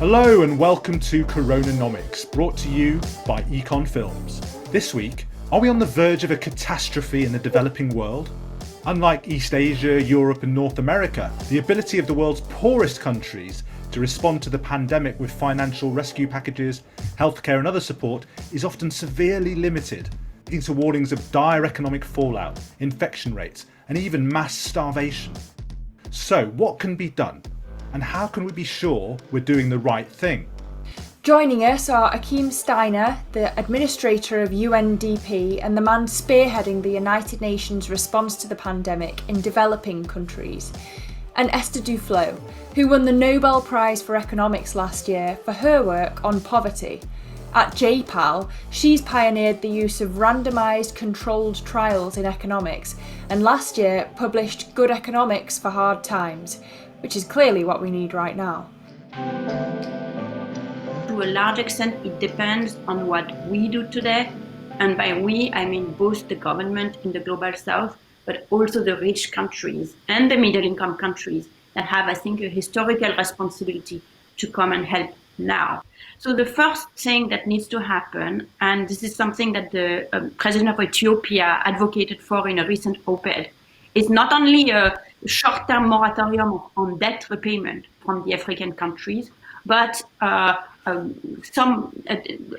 Hello and welcome to CoronaNomics, brought to you by Econ Films. This week, are we on the verge of a catastrophe in the developing world? Unlike East Asia, Europe and North America, the ability of the world's poorest countries to respond to the pandemic with financial rescue packages, healthcare and other support is often severely limited, leading to warnings of dire economic fallout, infection rates and even mass starvation. So what can be done? And how can we be sure we're doing the right thing? Joining us are Achim Steiner, the administrator of UNDP and the man spearheading the United Nations response to the pandemic in developing countries, and Esther Duflo, who won the Nobel Prize for Economics last year for her work on poverty. At JPAL, she's pioneered the use of randomised controlled trials in economics and last year published Good Economics for Hard Times, which is clearly what we need right now. To a large extent, it depends on what we do today. And by we, I mean both the government in the global south, but also the rich countries and the middle income countries that have, I think, a historical responsibility to come and help now. So the first thing that needs to happen, and this is something that the president of Ethiopia advocated for in a recent op-ed, is not only a short-term moratorium on debt repayment from the African countries, but some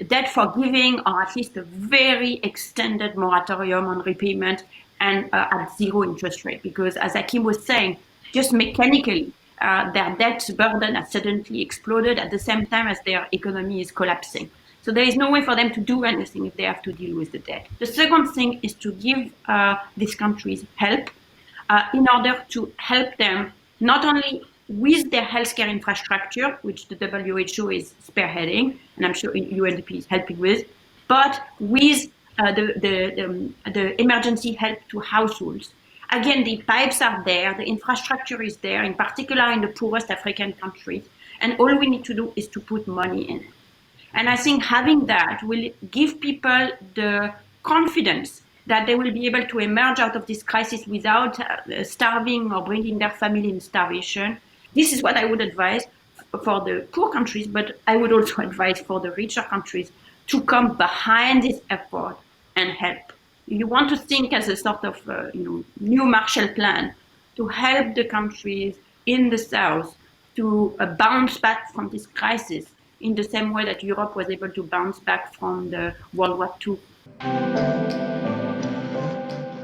debt forgiving, or at least a very extended moratorium on repayment and at zero interest rate. Because as Achim was saying, just mechanically, their debt burden has suddenly exploded at the same time as their economy is collapsing. So there is no way for them to do anything if they have to deal with the debt. The second thing is to give these countries help in order to help them not only with their healthcare infrastructure, which the WHO is spearheading, and I'm sure UNDP is helping with, but with the emergency help to households. Again, the pipes are there, the infrastructure is there, in particular in the poorest African countries, and all we need to do is to put money in it. And I think having that will give people the confidence that they will be able to emerge out of this crisis without starving or bringing their family in starvation. This is what I would advise for the poor countries, but I would also advise for the richer countries to come behind this effort and help. You want to think as a sort of new Marshall Plan to help the countries in the South to bounce back from this crisis in the same way that Europe was able to bounce back from the World War II.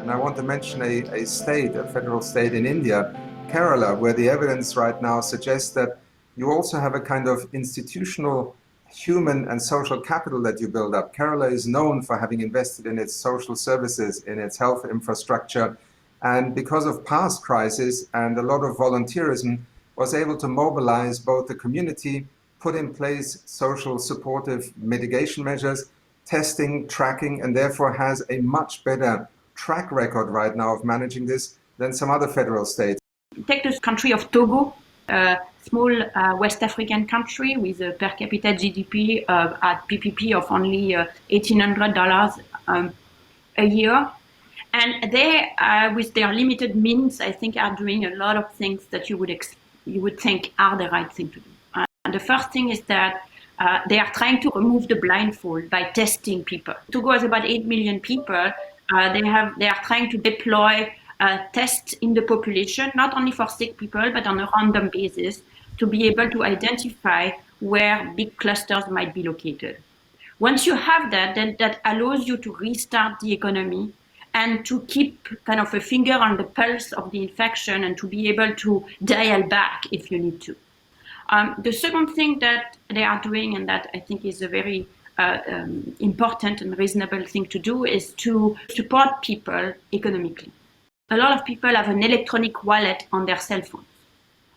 And I want to mention a federal state in India, Kerala, where the evidence right now suggests that you also have a kind of institutional human and social capital that you build up. Kerala is known for having invested in its social services, in its health infrastructure, and because of past crises and a lot of volunteerism, was able to mobilize both the community, put in place social supportive mitigation measures, testing, tracking, and therefore has a much better track record right now of managing this than some other federal states. Take the country of Togo, a small West African country with a per capita GDP at PPP of only $1,800 a year. And they, with their limited means, I think are doing a lot of things that you would think are the right thing to do. And the first thing is that they are trying to remove the blindfold by testing people. Togo has about 8 million people. They are trying to deploy tests in the population, not only for sick people, but on a random basis, to be able to identify where big clusters might be located. Once you have that, then that allows you to restart the economy and to keep kind of a finger on the pulse of the infection and to be able to dial back if you need to. The second thing that they are doing, and that I think is a very important and reasonable thing to do, is to support people economically. A lot of people have an electronic wallet on their cell phones.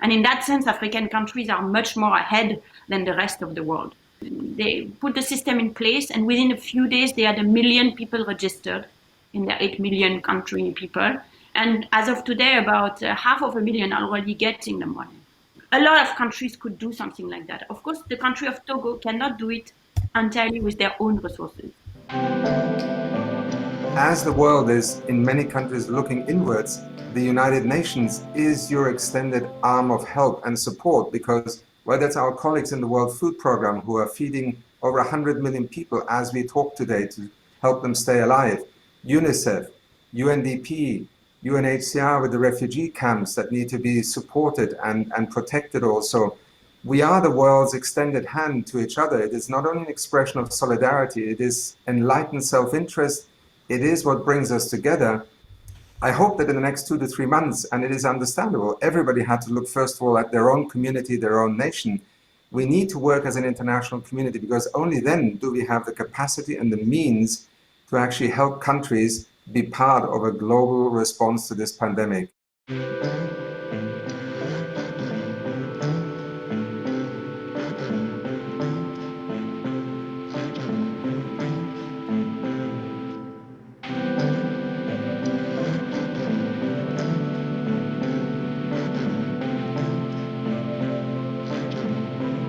And in that sense, African countries are much more ahead than the rest of the world. They put the system in place, and within a few days, they had 1 million people registered in their 8 million country people. And as of today, about 500,000 are already getting the money. A lot of countries could do something like that. Of course, the country of Togo cannot do it entirely with their own resources. As the world is, in many countries, looking inwards, the United Nations is your extended arm of help and support, because whether it's our colleagues in the World Food Programme who are feeding over 100 million people as we talk today to help them stay alive, UNICEF, UNDP, UNHCR with the refugee camps that need to be supported and protected also. We are the world's extended hand to each other. It is not only an expression of solidarity, it is enlightened self-interest. It is what brings us together. I hope that in the next 2 to 3 months, and it is understandable, everybody had to look first of all at their own community, their own nation. We need to work as an international community because only then do we have the capacity and the means to actually help countries be part of a global response to this pandemic.